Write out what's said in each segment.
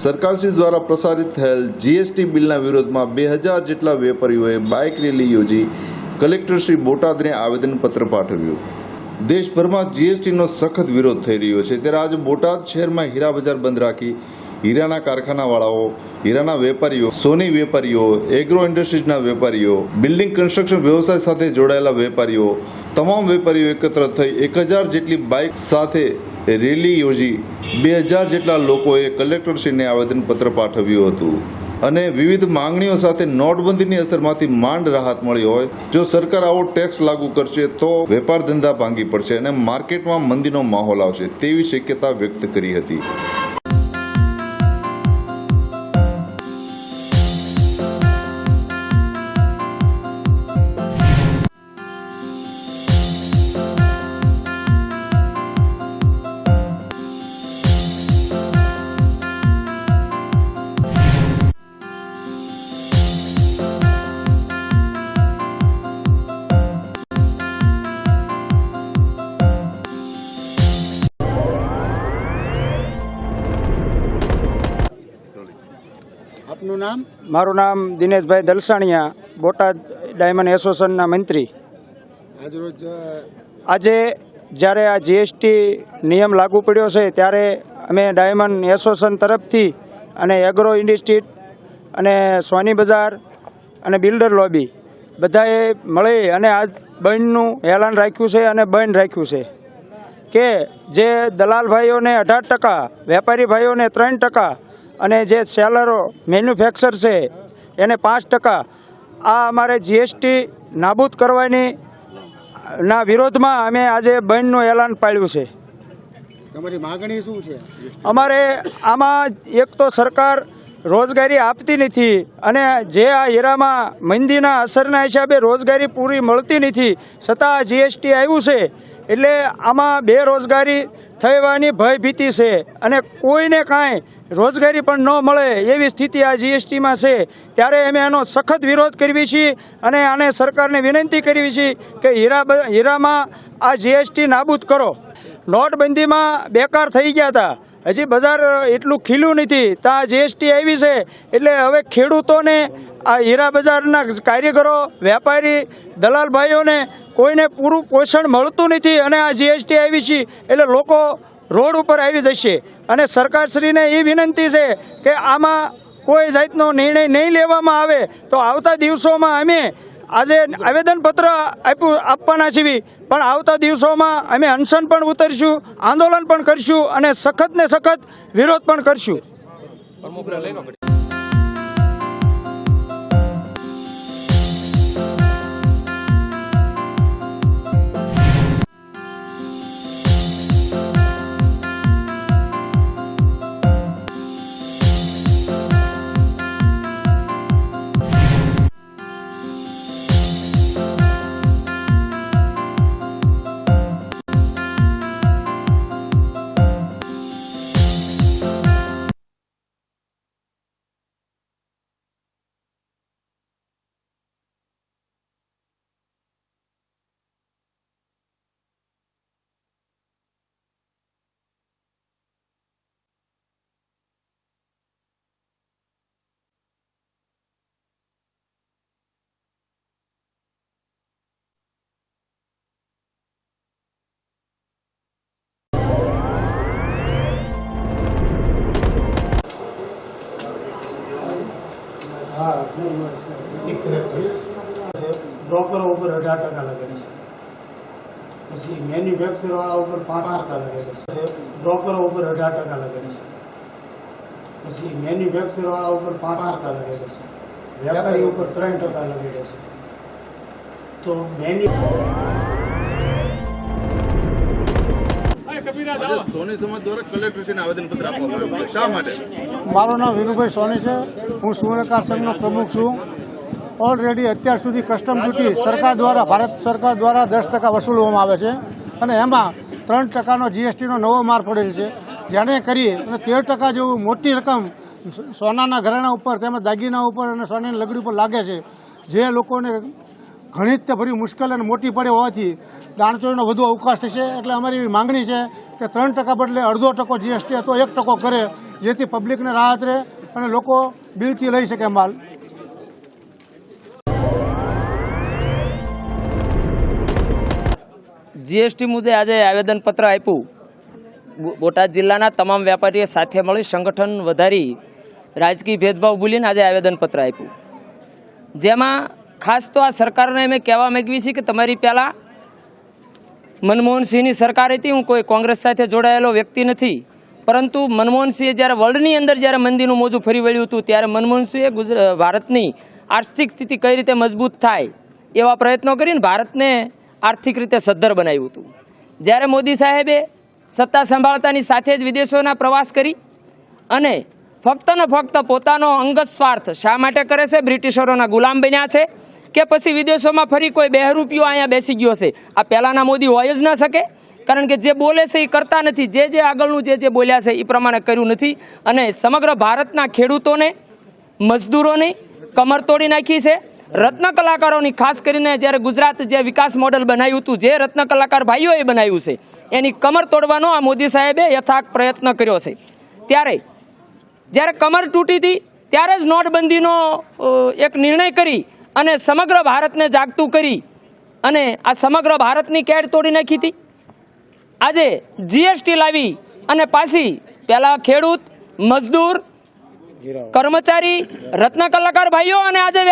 સરકારશ્રી દ્વારા પ્રસારિત થયેલ જીએસટી બિલના વિરોધમાં 2000 જેટલા વેપારીઓએ બાઇક રેલી યોજી કલેક્ટરશ્રી બોટાદને આવેદનપત્ર પાઠવ્યું. દેશભરમાં જીએસટીનો સખત વિરોધ થઈ રહ્યો છે, ત્યારે આજે બોટાદ શહેરમાં હીરા બજાર બંધ રાખી હીરાના કારખાનાવાળાઓ, હીરાના વેપારીઓ, સોની વેપારીઓ, એગ્રો ઇન્ડસ્ટ્રીઝના વેપારીઓ, બિલ્ડિંગ કન્સ્ટ્રક્શન વ્યવસાય સાથે જોડાયેલા વેપારીઓ, તમામ વેપારીઓ એકત્ર થઈ 1000 જેટલી બાઇક સાથે રેલી યોજી 2000 જેટલા લોકોએ કલેક્ટરશ્રીને આવેદનપત્ર પાઠવ્યું હતું અને વિવિધ માંગણીઓ સાથે નોટબંધીની અસરમાંથી માંડ રાહત મળી હોય. જો સરકાર આવો ટેક્સ લાગુ કરશે તો વેપાર ધંધા ભાંગી પડશે અને માર્કેટમાં મંદીનો માહોલ આવશે તેવી શક્યતા વ્યક્ત કરી હતી. આપનું નામ? મારું નામ દિનેશભાઈ દલસાણીયા, બોટાદ ડાયમંડ એસોસિએશનના મંત્રી. આજે જ્યારે આ જીએસટી નિયમ લાગુ પડ્યો છે ત્યારે અમે ડાયમંડ એસોસિએશન તરફથી અને એગ્રો ઇન્ડસ્ટ્રી અને સોની બજાર અને બિલ્ડર લોબી બધાએ મળી અને આ બંધનું એલાન રાખ્યું છે અને બંધ રાખ્યું છે કે જે દલાલ ભાઈઓને 18%, વેપારી ભાઈઓને 3% અને જે સેલરો મેન્યુફેક્ચર છે એને 5%, આ અમારે જીએસટી નાબૂદ કરવાની ના વિરોધમાં અમે આજે બંધનું એલાન પાડ્યું છે. તમારી માગણી શું છે? અમારે આમાં એક તો સરકાર રોજગારી આપતી નથી અને જે આ હીરામાં મંદીના અસરના હિસાબે રોજગારી પૂરી મળતી નથી, છતાં જીએસટી આવ્યું છે એટલે આમાં બેરોજગારી થવાની ભયભીતિ છે અને કોઈને કાંઈ રોજગારી પણ ન મળે એવી સ્થિતિ આ જીએસટીમાં છે. ત્યારે અમે એનો સખત વિરોધ કરવી છીએ અને આને સરકારને વિનંતી કરવી છીએ કે હીરામાં આ જીએસટી નાબૂદ કરો. નોટબંધીમાં બેકાર થઈ ગયા હતા, હજી બજાર એટલું ખીલ્યું નથી, ત્યાં જીએસટી આવી છે એટલે હવે ખેડૂતોને, આ હીરા બજારના કારીગરો, વેપારી, દલાલ ભાઈઓને કોઈને પૂરું પોષણ મળતું નથી અને આ જીએસટી આવી છે એટલે લોકો રોડ ઉપર આવી જશે. અને સરકારશ્રીને એ વિનંતી છે કે આમાં કોઈ જાતનો નિર્ણય નહીં લેવામાં આવે તો આવતા દિવસોમાં અમે આજે આવેદનપત્ર આપવાના છીએ, પણ આવતા દિવસોમાં અમે અનશન પણ ઉતરશું, આંદોલન પણ કરશું અને સખત ને સખત વિરોધ પણ કરશું. બ્રોકરો ઉપર 18% લગાડી છે, પછી મેન્યુફેક્ચર વાળા ઉપર 5% લગાડી છે, બ્રોકરો ઉપર 18% લગાડી છે, પછી મેન્યુફેક્ચર વાળા ઉપર 5% લગાડી છે, વેપારી ઉપર 3% લગાડી છે. તો સોની સમાજ દ્વારા કલેક્ટરશ્રીને આવેદનપત્ર આપવામાં આવ્યું છે. શા માટે? મારું નામ વિનુભાઈ સોની છે, હું સુવર્ણકાર સંઘનો પ્રમુખ છું. ઓલરેડી અત્યાર સુધી કસ્ટમ ડ્યુટી સરકાર દ્વારા, ભારત સરકાર દ્વારા 10% વસૂલવામાં આવે છે અને એમાં 3% જીએસટીનો નવો માર પડેલ છે, જેને કરી અને 13% જેવું મોટી રકમ સોનાના ઘરેણા ઉપર તેમજ દાગીના ઉપર અને સોનાની લગડી ઉપર લાગે છે, જે લોકોને ઘણી ભરી મુશ્કેલ અને મોટી પડે હોવાથી દાણચોરીનો વધુ અવકાશ થશે. એટલે અમારી એવી માંગણી છે કે 3% બદલે 0.5% જીએસટી અથવા 1% કરે, જેથી પબ્લિકને રાહત રહે અને લોકો બિલથી લઈ શકે માલ. જીએસટી મુદ્દે આજે આવેદનપત્ર આપ્યું. બોટાદ જિલ્લાના તમામ વેપારીઓ સાથે મળી સંગઠન વધારી રાજકીય ભેદભાવ ભૂલીને આજે આવેદનપત્ર આપ્યું, જેમાં ખાસ તો આ સરકારને અમે કહેવા માગીએ છીએ કે તમારી પહેલાં મનમોહનસિંહની સરકાર હતી. હું કોઈ કોંગ્રેસ સાથે જોડાયેલો વ્યક્તિ નથી, પરંતુ મનમોહનસિંહે જ્યારે વર્લ્ડની અંદર જ્યારે મંદીનું મોજું ફરી વળ્યું હતું ત્યારે મનમોહનસિંહે ભારતની આર્થિક સ્થિતિ કઈ રીતે મજબૂત થાય એવા પ્રયત્નો કરીને ભારતને આર્થિક રીતે સદ્ધર બનાવ્યું હતું. જ્યારે મોદી સાહેબે સત્તા સંભાળતાની સાથે જ વિદેશોના પ્રવાસ કરી અને ફક્ત ને ફક્ત પોતાનો અંગત સ્વાર્થ શા માટે કરે છે? બ્રિટિશરોના ગુલામ બન્યા છે કે પછી વિદેશોમાં ફરી કોઈ બહેરૂપિયો અહીંયા બેસી ગયો છે? આ પહેલાંના મોદી હોય જ ન શકે, કારણ કે જે બોલે છે એ કરતા નથી, જે આગળનું જે બોલ્યા છે એ પ્રમાણે કર્યું નથી અને સમગ્ર ભારતના ખેડૂતોને, મજદૂરોની કમર તોડી નાખી છે. રત્ન કલાકારોની ખાસ કરીને જ્યારે ગુજરાત જે વિકાસ મોડેલ બનાવ્યું હતું, જે રત્ન કલાકાર ભાઈઓએ બનાવ્યું છે, એની કમર તોડવાનો આ મોદી સાહેબે યથાર્થ પ્રયત્ન કર્યો છે. જ્યારે કમર તૂટી હતી ત્યારે જ નોટબંધીનો એક નિર્ણય કરી અને સમગ્ર ભારતને જાગતું કરી અને આ સમગ્ર ભારતની કેડ તોડી નાખી હતી. આજે જીએસટી લાવી અને પાછી પહેલાં ખેડૂત, મજદૂર, કર્મચારી, રત્ન કલાકાર ભાઈઓ અને આજે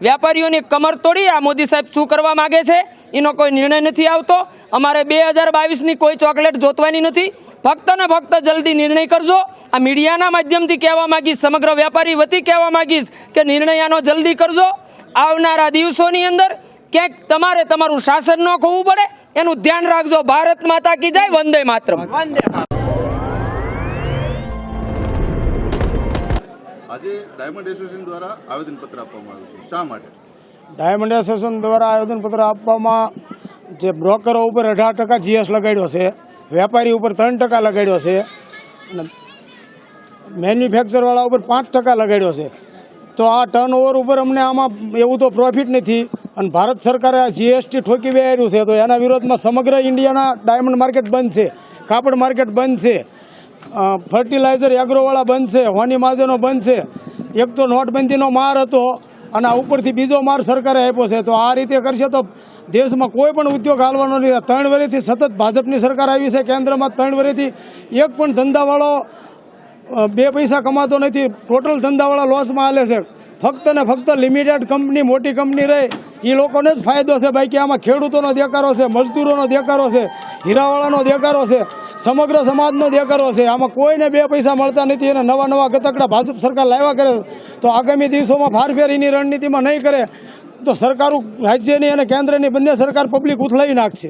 વેપારીઓની કમર તોડી આ મોદી સાહેબ શું કરવા માગે છે એનો કોઈ નિર્ણય નથી આવતો. અમારે 2022ની કોઈ ચોકલેટ જોતવાની નથી, ફક્ત ને ફક્ત જલ્દી નિર્ણય કરજો. આ મીડિયાના માધ્યમથી કહેવા માંગીશ, સમગ્ર વેપારી વતી કહેવા માંગીશ કે નિર્ણય આનો જલ્દી કરજો. આવનારા દિવસોની અંદર ક્યાંક તમારે તમારું શાસન ન ખોવું પડે એનું ધ્યાન રાખજો. ભારત માતા કી જય, વંદે માતરમ. આજે ડાયમંડ એસોસિએશન દ્વારા આવેદનપત્ર આપવામાં આવ્યું છે, શા માટે? ડાયમંડ એસોસિએશન દ્વારા આવેદનપત્ર આપવામાં જે બ્રોકરો ઉપર 18% જીએસ લગાડ્યો છે, વેપારી ઉપર 3% લગાડ્યો છે અને મેન્યુફેક્ચરવાળા ઉપર 5% લગાડ્યો છે. તો આ ટર્નઓવર ઉપર અમને આમાં એવું તો પ્રોફિટ નથી અને ભારત સરકારે આ જીએસટી ઠોકી બેહાર્યું છે. તો એના વિરોધમાં સમગ્ર ઇન્ડિયાના ડાયમંડ માર્કેટ બંધ છે, કાપડ માર્કેટ બંધ છે, ફર્ટિલાઇઝર એગ્રોવાળા બંધ છે, હોની માજનો બંધ છે. એક તો નોટબંધીનો માર હતો અને આ ઉપરથી બીજો માર સરકારે આપ્યો છે. તો આ રીતે કરશે તો દેશમાં કોઈ પણ ઉદ્યોગ હાલવાનો નહીં. 3 વર્ષથી સતત ભાજપની સરકાર આવી છે કેન્દ્રમાં, 3 વર્ષથી એક પણ ધંધાવાળો 2 પૈસા કમાતો નથી. ટોટલ ધંધાવાળા લોસમાં હાલે છે. ફક્ત ને ફક્ત લિમિટેડ કંપની, મોટી કંપની રહે એ લોકોને જ ફાયદો છે. બાકી આમાં ખેડૂતોનો દેકારો છે, મજદૂરોનો દેકારો છે, હીરાવાળાનો દેકારો છે, સમગ્ર સમાજનો દેકારો છે. આમાં કોઈને 2 પૈસા મળતા નથી અને નવા ગતકડા ભાજપ સરકાર લાવ્યા કરે તો આગામી દિવસોમાં ફારફેરીની રણનીતિમાં નહીં કરે તો સરકારો રાજ્યની અને કેન્દ્રની બંને સરકાર પબ્લિક ઉથલાઈ નાખશે.